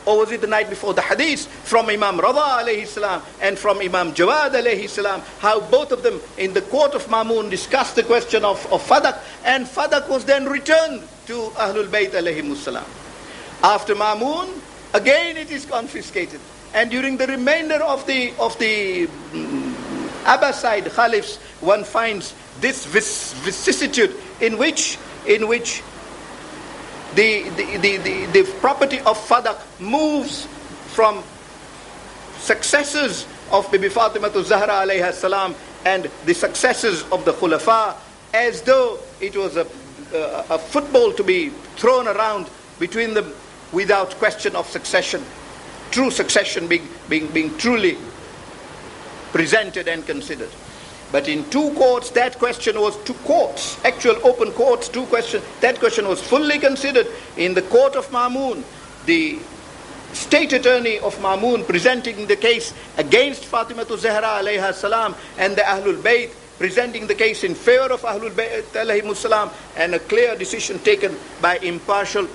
or was it the night before, the hadith from Imam Rada alayhi salam and from Imam Jawad alayhi salam, how both of them in the court of Ma'mun discussed the question of Fadak, and Fadak was then returned to Ahlul Bayt alayhi salam. After Ma'mun, again it is confiscated. And during the remainder of the Abbasid Caliphs, one finds this vicissitude in which the property of Fadak moves from successors of Bibi Fatema to Zahra alayha salam and the successors of the Khulafa, as though it was a football to be thrown around between them without question of succession. True succession being truly presented and considered. But in two courts, that question was, two courts, actual open courts, that question was fully considered. In the court of Ma'mun, the state attorney of Ma'mun presenting the case against Fatima to Zahra alayha salam, and the Ahlul Bayt presenting the case in favor of Ahlul Bayt alayhimus salam, and a clear decision taken by impartial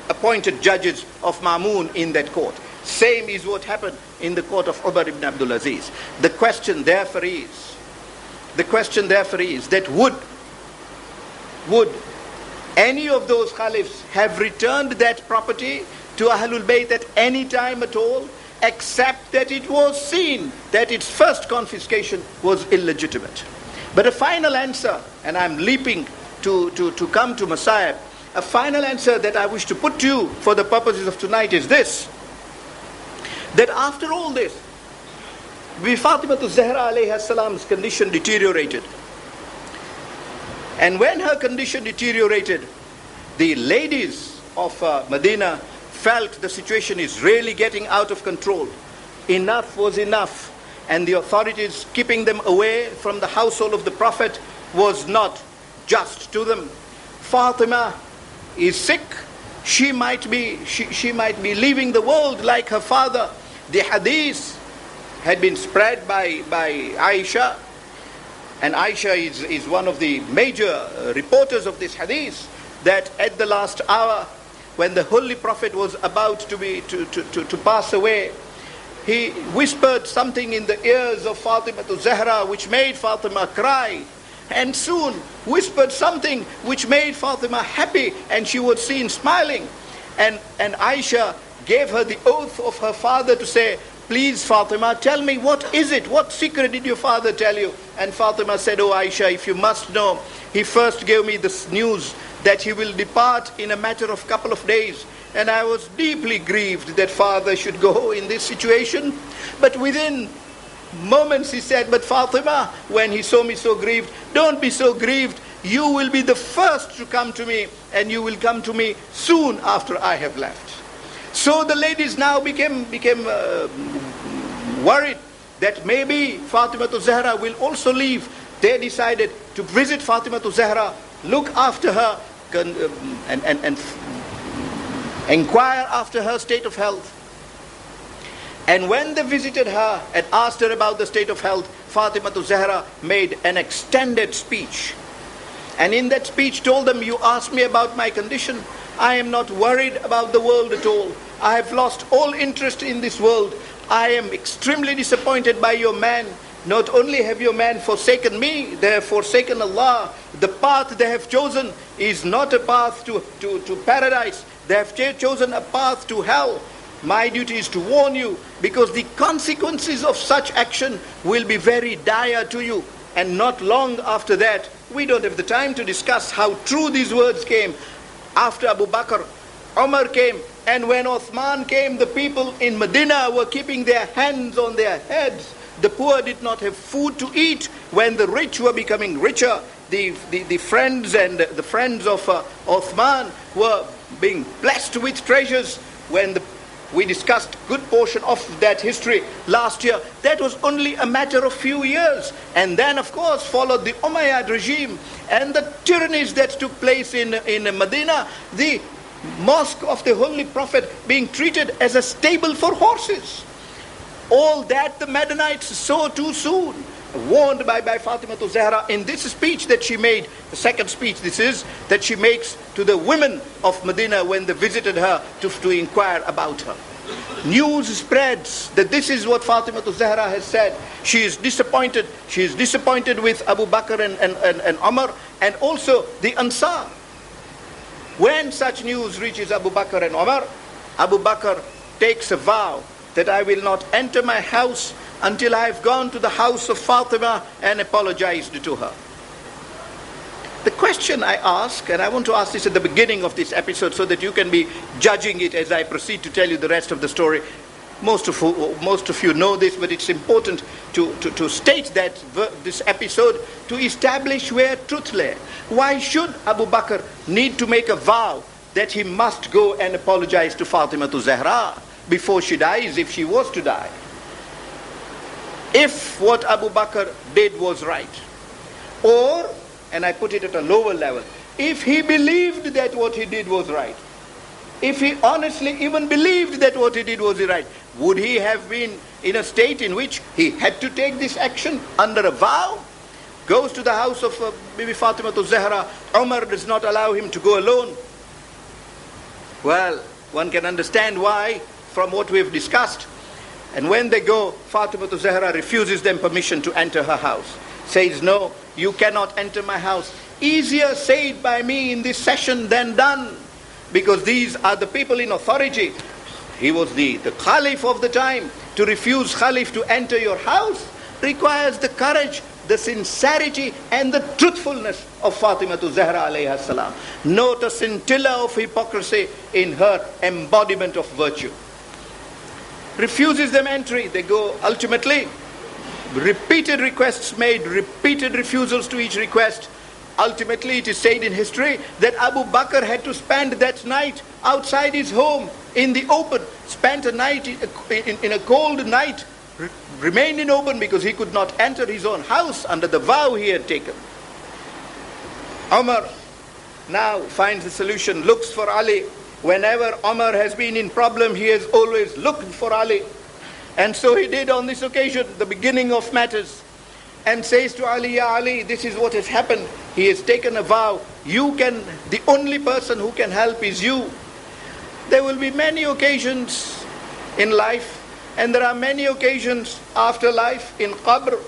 appointed judges of Ma'mun in that court. Same is what happened in the court of Umar ibn Abdul Aziz. The question therefore is that would any of those caliphs have returned that property to Ahlul Bayt at any time at all, except that it was seen that its first confiscation was illegitimate? But a final answer, and I'm leaping to come to Messiah, a final answer that I wish to put to you for the purposes of tonight is this: that after all this, Bibi Fatema to Zahra alayha salam's condition deteriorated. And when her condition deteriorated, the ladies of Medina felt the situation is really getting out of control. Enough was enough. And the authorities keeping them away from the household of the Prophet was not just to them. Fatima is sick. she might be leaving the world like her father. The hadith had been spread by Aisha, and Aisha is one of the major reporters of this hadith, that at the last hour, when the Holy Prophet was about to pass away, he whispered something in the ears of Fatima to Zahra which made Fatima cry, and soon whispered something which made Fatima happy, and she was seen smiling. And Aisha gave her the oath of her father to say, please Fatima, tell me, what is it? What secret did your father tell you? And Fatima said, oh Aisha, if you must know, he first gave me this news that he will depart in a matter of couple of days. And I was deeply grieved that father should go in this situation. But within moments he said, but Fatima, when he saw me so grieved, don't be so grieved. You will be the first to come to me, and you will come to me soon after I have left. So the ladies now became worried that maybe Fatima to Zahra will also leave. They decided to visit Fatima to Zahra, look after her, and inquire after her state of health. And when they visited her and asked her about the state of health, Fatima to Zahra made an extended speech. And in that speech told them, you asked me about my condition. I am not worried about the world at all. I have lost all interest in this world. I am extremely disappointed by your man. Not only have your man forsaken me, they have forsaken Allah. The path they have chosen is not a path to paradise. They have chosen a path to hell. My duty is to warn you, because the consequences of such action will be very dire to you. And not long after that, we don't have the time to discuss how true these words came. After Abu Bakr, Umar came, and when Uthman came, the people in Medina were keeping their hands on their heads. The poor did not have food to eat. When the rich were becoming richer, the friends and the friends of Uthman were being blessed with treasures. When we discussed good portion of that history last year, that was only a matter of few years. And then of course followed the Umayyad regime and the tyrannies that took place in Medina, the mosque of the Holy Prophet being treated as a stable for horses. All that the Medinites saw too soon, warned by Fatima to Zahra in this speech that she made, the second speech this is, that she makes to the women of Medina when they visited her to inquire about her. News spreads that this is what Fatima to Zahra has said. She is disappointed. She is disappointed with Abu Bakr and Umar, and also the Ansar. When such news reaches Abu Bakr and Umar, Abu Bakr takes a vow that I will not enter my house until I have gone to the house of Fatima and apologized to her. The question I ask, and I want to ask this at the beginning of this episode so that you can be judging it as I proceed to tell you the rest of the story. Most of you know this, but it's important to state that this episode to establish where truth lay. Why should Abu Bakr need to make a vow that he must go and apologize to Fatima to Zahra before she dies, if she was to die? If what Abu Bakr did was right, or, and I put it at a lower level, if he believed that what he did was right, if he honestly even believed that what he did was right, would he have been in a state in which he had to take this action under a vow? Goes to the house of Bibi Fatema to Zahra. Umar does not allow him to go alone. Well, one can understand why from what we have discussed. And when they go, Fatima to Zahra refuses them permission to enter her house. Says, no, you cannot enter my house. Easier said by me in this session than done. Because these are the people in authority. He was the Caliph of the time. To refuse Caliph to enter your house requires the courage, the sincerity and the truthfulness of Fatima to Zahra alayha salam. Not a scintilla of hypocrisy in her embodiment of virtue. Refuses them entry. They go ultimately. Repeated requests made, repeated refusals to each request. Ultimately, it is said in history that Abu Bakr had to spend that night outside his home in the open. Spent a night in a cold night, remained in open because he could not enter his own house under the vow he had taken. Umar now finds the solution, looks for Ali, Whenever Umar has been in problem, he has always looked for Ali. And so he did on this occasion, the beginning of matters, and says to Ali, Ya Ali, this is what has happened. He has taken a vow. The only person who can help is you. There will be many occasions in life, and there are many occasions after life, in Qabr,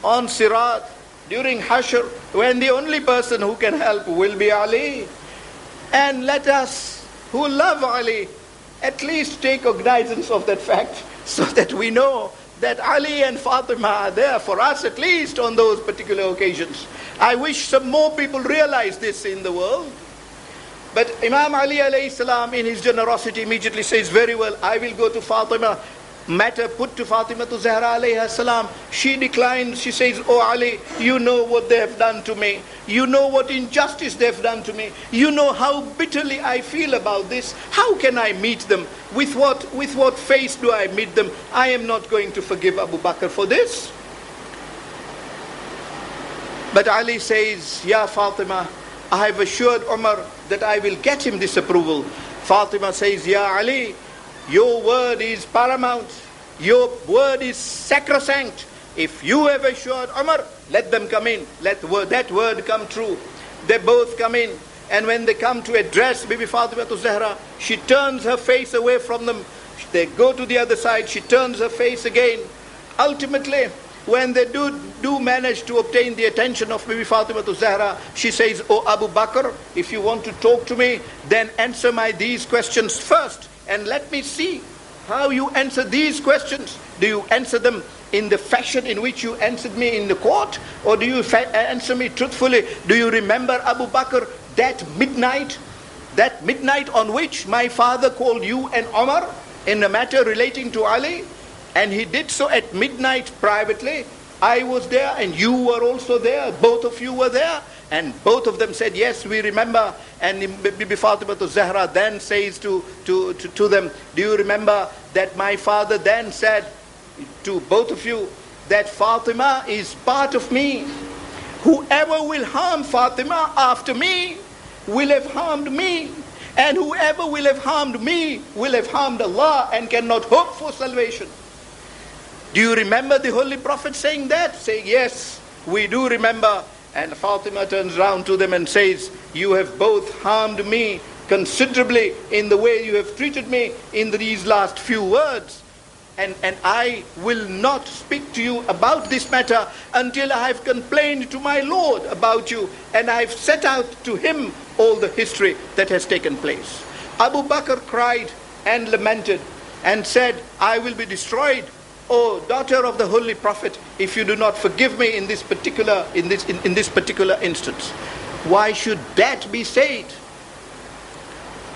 on Sirat, during Hashr, when the only person who can help will be Ali. And let us, who love Ali, at least take cognizance of that fact, so that we know that Ali and Fatima are there for us, at least on those particular occasions. I wish some more people realize this in the world. But Imam Ali alayhi salam, in his generosity, immediately says, very well, I will go to Fatima. Matter put to Fatima to Zahra alayhi salam. She declines. She says, oh Ali, you know what they have done to me. You know what injustice they have done to me. You know how bitterly I feel about this. How can I meet them? With what face do I meet them? I am not going to forgive Abu Bakr for this. But Ali says, Ya Fatima, I have assured Umar that I will get him this approval. Fatima says, Ya Ali, your word is paramount. Your word is sacrosanct. If you have assured Umar, let them come in. Let that word come true. They both come in. And when they come to address Bibi Fatema to Zahra, she turns her face away from them. They go to the other side. She turns her face again. Ultimately, when they do manage to obtain the attention of Bibi Fatema to Zahra, she says, oh Abu Bakr, if you want to talk to me, then answer these questions first. And let me see how you answer these questions. Do you answer them in the fashion in which you answered me in the court? Or do you answer me truthfully? Do you remember, Abu Bakr, that midnight on which my father called you and Umar in a matter relating to Ali? And he did so at midnight privately. I was there and you were also there. Both of you were there. And both of them said, yes, we remember. And Bibi Fatima to Zahra then says to them, do you remember that my father then said to both of you that Fatima is part of me. Whoever will harm Fatima after me will have harmed me. And whoever will have harmed me will have harmed Allah and cannot hope for salvation. Do you remember the Holy Prophet saying that? Saying, yes, we do remember. And Fatima turns round to them and says, you have both harmed me considerably in the way you have treated me in these last few words. And I will not speak to you about this matter until I have complained to my Lord about you and I have set out to him all the history that has taken place. Abu Bakr cried and lamented and said, I will be destroyed, O daughter of the Holy Prophet, if you do not forgive me in this particular instance. Why should that be said?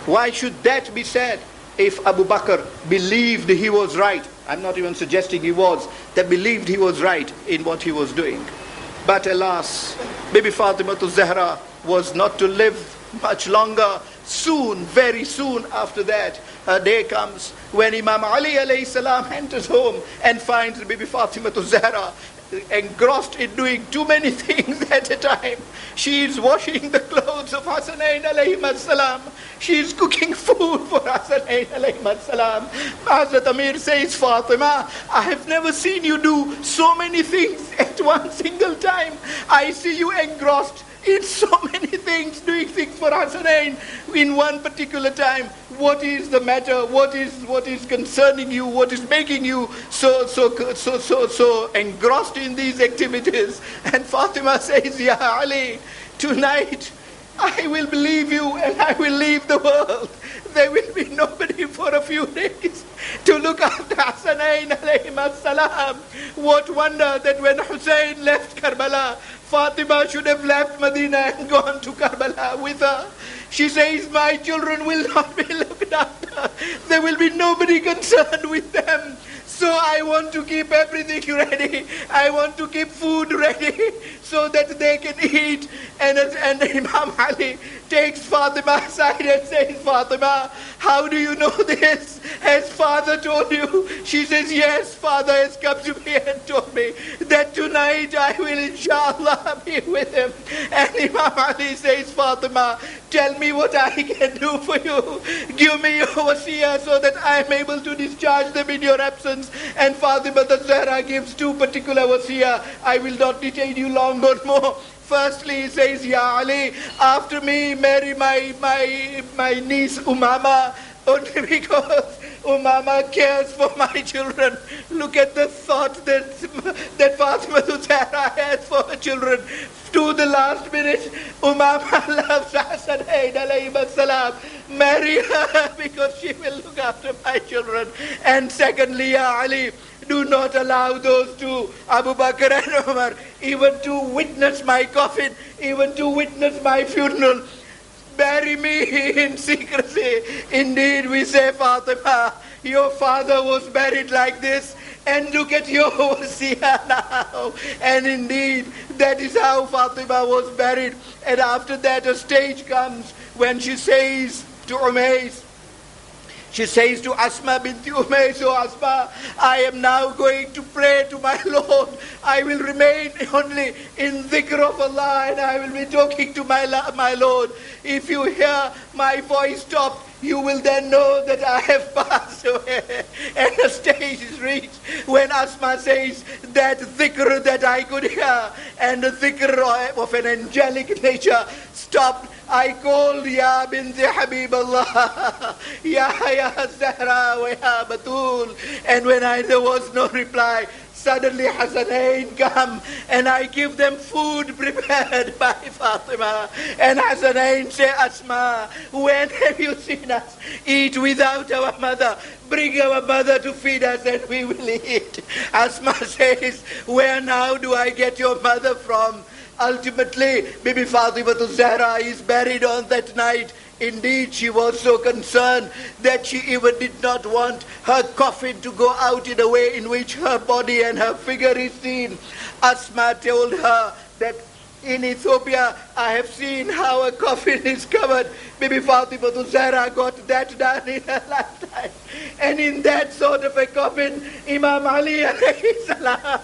Why should that be said? If Abu Bakr believed he was right, I'm not even suggesting he was, that believed he was right in what he was doing. But alas, Bibi Fatima to Zahra was not to live much longer. Soon, very soon after that, her day comes when Imam Ali alayhi salam enters home and finds Bibi Fatima to Zahra engrossed in doing too many things at a time. She is washing the clothes of Hassanain alayhi salam. She is cooking food for Hassanain alayhi salam. Hazrat Amir says, Fatima, I have never seen you do so many things at one single time. I see you engrossed in so many things, doing things for Hassanain in one particular time. What is the matter? What is concerning you? What is making you so engrossed in these activities? And Fatima says, Ya Ali, tonight I will believe you and I will leave the world. There will be nobody for a few days to look after Hassanain alayhi salam. What wonder that when Hussein left Karbala, Fatima should have left Medina and gone to Karbala with her. She says, my children will not be looked after. There will be nobody concerned with them. So I want to keep everything ready. I want to keep food ready so that they can eat. And Imam Ali takes Fatima aside and says, Fatima, how do you know this? Has father told you? She says, yes, father has come to me and told me that tonight I will inshallah be with him. And Imam Ali says, Fatima, Tell me what I can do for you. Give me your wasiyah so that I am able to discharge them in your absence. And Fatima Zahra gives two particular wasiyah. I will not detain you long or more. Firstly, he says, Ya Ali, after me, marry my niece Umama, only because Umama cares for my children. Look at the thought that Fatima Zahra has for her children. To the last minute, Umama loves Hasanain alayhi salam. Marry her because she will look after my children. And secondly, Ya Ali, do not allow those two, Abu Bakr and Umar, even to witness my coffin, even to witness my funeral. Bury me in secrecy. Indeed, we say, Fatima, your father was buried like this, and look at your wasiyah now. And indeed, that is how Fatima was buried. And after that, a stage comes when she says to Umays, she says to Asma binti Umays, "Oh Asma, I am now going to pray to my Lord. I will remain only in dhikr of Allah, and I will be talking to my Lord. If you hear my voice stop, you will then know that I have passed away." And the stage is reached when Asma says, that dhikr that I could hear, and the dhikr of an angelic nature stopped. I called Ya binti Habib Allah, Ya Zahra wa Ya Batul. And when there was no reply, suddenly Hasanain come, and I give them food prepared by Fatima. And Hasanain say, Asma, when have you seen us eat without our mother? Bring our mother to feed us and we will eat. Asma says, where now do I get your mother from? Ultimately, Bibi Fatema Zahra is buried on that night. Indeed, she was so concerned that she even did not want her coffin to go out in a way in which her body and her figure is seen. Asma told her that in Ethiopia, I have seen how a coffin is covered. Bibi Fatema Zahra got that done in her lifetime. And in that sort of a coffin, Imam Ali alayhi salam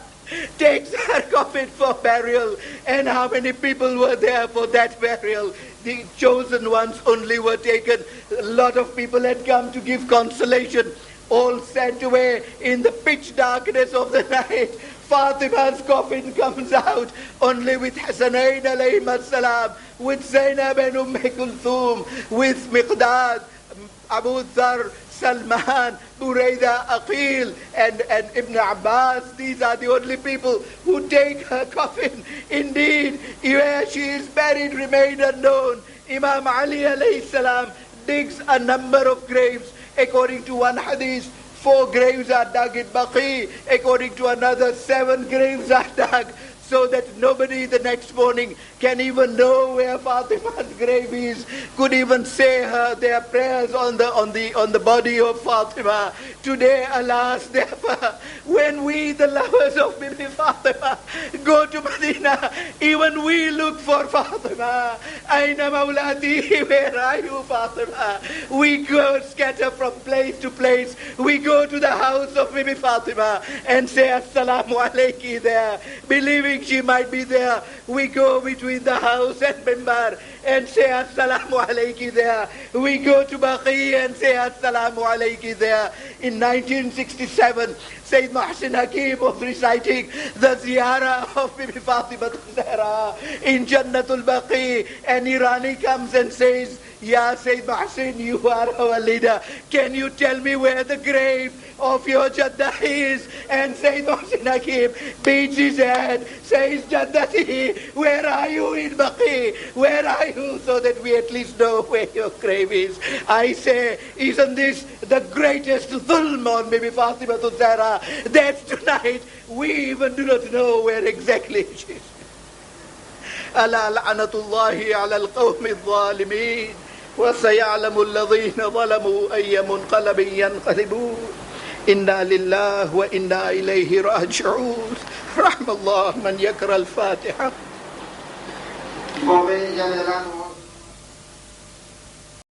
takes her coffin for burial. And how many people were there for that burial? The chosen ones only were taken. A lot of people had come to give consolation, all sent away in the pitch darkness of the night. Fatima's coffin comes out only with Hasanain alayhi salam, with Zainab and Kulthum, with Miqdad, Abu Dhar, Salman, Burayda, Aqil, and Ibn Abbas. These are the only people who take her coffin. Indeed, where she is buried remain unknown. Imam Ali alayhi salam digs a number of graves. According to one hadith, 4 graves are dug in Baqi. According to another, 7 graves are dug, so that nobody the next morning can even know where Fatima's grave is, could even say their prayers on the body of Fatima. Today, alas, therefore, when we, the lovers of Bibi Fatima, go to Medina, even we look for Fatima. Aina Mawlati, where are you, Fatima? We go scatter from place to place. We go to the house of Bibi Fatima and say Assalamu alayki there, believing she might be there. We go between the house and Mimbar and say Assalamu alayki there. We go to Baqi and say Assalamu alayki there. In 1967, Sayyid Muhsin Hakim was reciting the ziyarah of Bibi Fatema Zahra in Jannatul Baqi, and Irani comes and says, Ya Sayyid Muhsin, you are our leader. Can you tell me where the grave of your Jaddah is? And Sayyid Muhsin Hakim beats his head, says, Jaddati, where are you in Baqi? Where are you? So that we at least know where your grave is. I say, isn't this the greatest dhulm on Bibi Fatema Zahra, that tonight we even do not know where exactly she is? Ala la'natullahi ala al-qawmi al-zalimin. وَسَيَعْلَمُ الَّذِينَ ظَلَمُوا أَيَّ مُنْقَلَبٍ يَنْقَلِبُونَ إِنَّا لِلَّهِ وَإِنَّا إِلَيْهِ رَاجِعُونَ رحم الله من يقرأ الفاتحة.